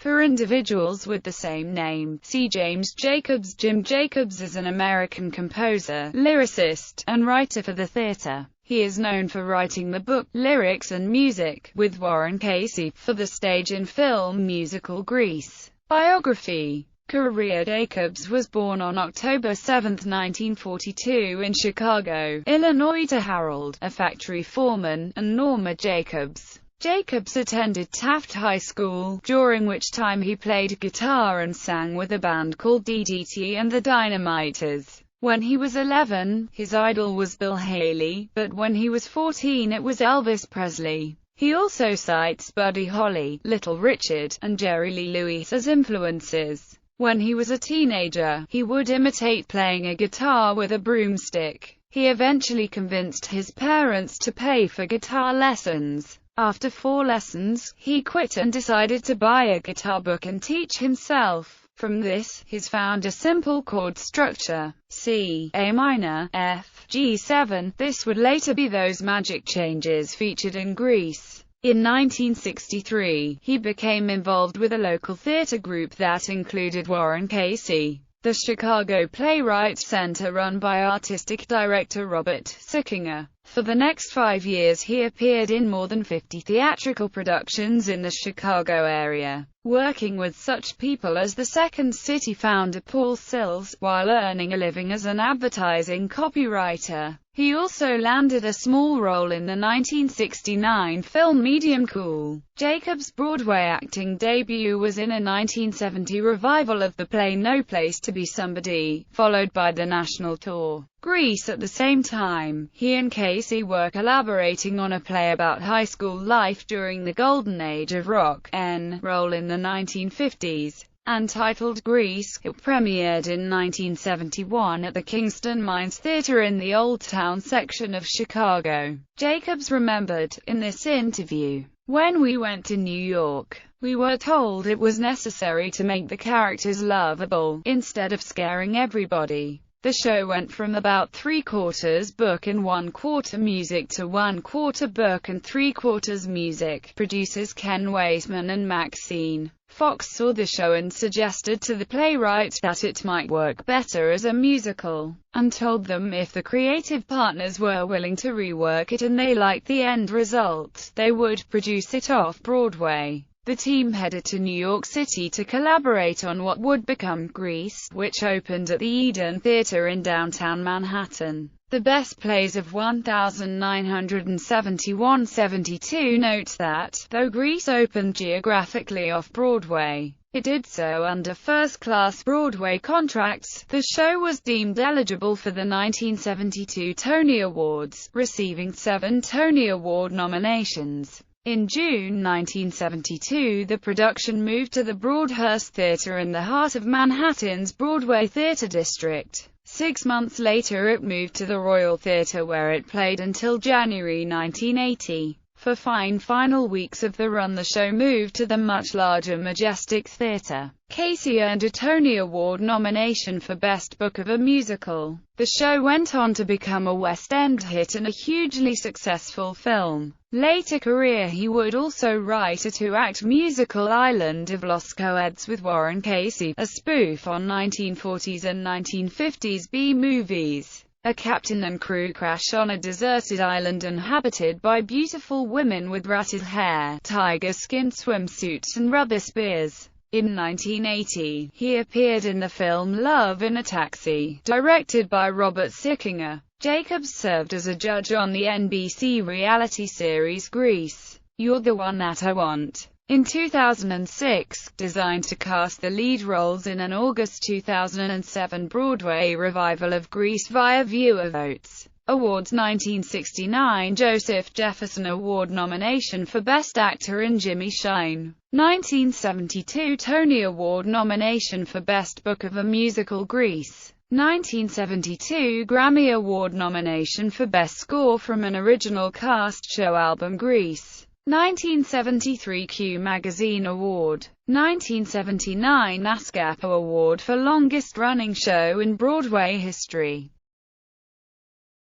For individuals with the same name, see James Jacobs. Jim Jacobs is an American composer, lyricist, and writer for the theater. He is known for writing the book, Lyrics and Music, with Warren Casey, for the stage and film musical Grease. Biography. Career. Jacobs was born on October 7, 1942 in Chicago, Illinois to Harold, a factory foreman, and Norma Jacobs. Jacobs attended Taft High School, during which time he played guitar and sang with a band called DDT and the Dynamiters. When he was 11, his idol was Bill Haley, but when he was 14 it was Elvis Presley. He also cites Buddy Holly, Little Richard, and Jerry Lee Lewis as influences. When he was a teenager, he would imitate playing a guitar with a broomstick. He eventually convinced his parents to pay for guitar lessons. After 4 lessons, he quit and decided to buy a guitar book and teach himself. From this, he's found a simple chord structure, C, A minor, F, G7. This would later be those magic changes featured in Grease. In 1963, he became involved with a local theater group that included Warren Casey. The Chicago Playwrights Center, run by artistic director Robert Sickinger. For the next 5 years he appeared in more than 50 theatrical productions in the Chicago area, working with such people as the Second City founder Paul Sills, while earning a living as an advertising copywriter. He also landed a small role in the 1969 film Medium Cool. Jacobs' Broadway acting debut was in a 1970 revival of the play No Place to Be Somebody, followed by the national tour. Grease. At the same time, he and Casey were collaborating on a play about high school life during the golden age of rock and roll in the 1950s. Entitled Grease, it premiered in 1971 at the Kingston Mines Theatre in the Old Town section of Chicago. Jacobs remembered, in this interview, "When we went to New York, we were told it was necessary to make the characters lovable, instead of scaring everybody." The show went from about 3/4 book and 1/4 music to 1/4 book and 3/4 music. Producers Ken Weisman and Maxine Fox saw the show and suggested to the playwrights that it might work better as a musical, and told them if the creative partners were willing to rework it and they liked the end result, they would produce it off-Broadway. The team headed to New York City to collaborate on what would become Grease, which opened at the Eden Theater in downtown Manhattan. The Best Plays of 1971-72 notes that, though Grease opened geographically off-Broadway, it did so under first-class Broadway contracts. The show was deemed eligible for the 1972 Tony Awards, receiving 7 Tony Award nominations. In June 1972, the production moved to the Broadhurst Theatre in the heart of Manhattan's Broadway Theatre District. 6 months later it moved to the Royal Theatre, where it played until January 1980. For final weeks of the run, the show moved to the much larger Majestic Theatre. Casey earned a Tony Award nomination for Best Book of a Musical. The show went on to become a West End hit and a hugely successful film. Later career, he would also write a 2-act musical, Island of Lost Coeds, with Warren Casey, a spoof on 1940s and 1950s B-movies. A captain and crew crash on a deserted island inhabited by beautiful women with ratted hair, tiger-skin swimsuits and rubber spears. In 1980, he appeared in the film Love in a Taxi, directed by Robert Sickinger. Jacobs served as a judge on the NBC reality series Grease, You're the One That I Want. In 2006, designed to cast the lead roles in an August 2007 Broadway revival of Grease via viewer votes. Awards. 1969 Joseph Jefferson Award nomination for Best Actor in Jimmy Shine. 1972 Tony Award nomination for Best Book of a Musical Grease. 1972 Grammy Award nomination for Best Score from an Original Cast Show album Grease. 1973 Q Magazine Award. 1979 ASCAP Award for Longest Running Show in Broadway History.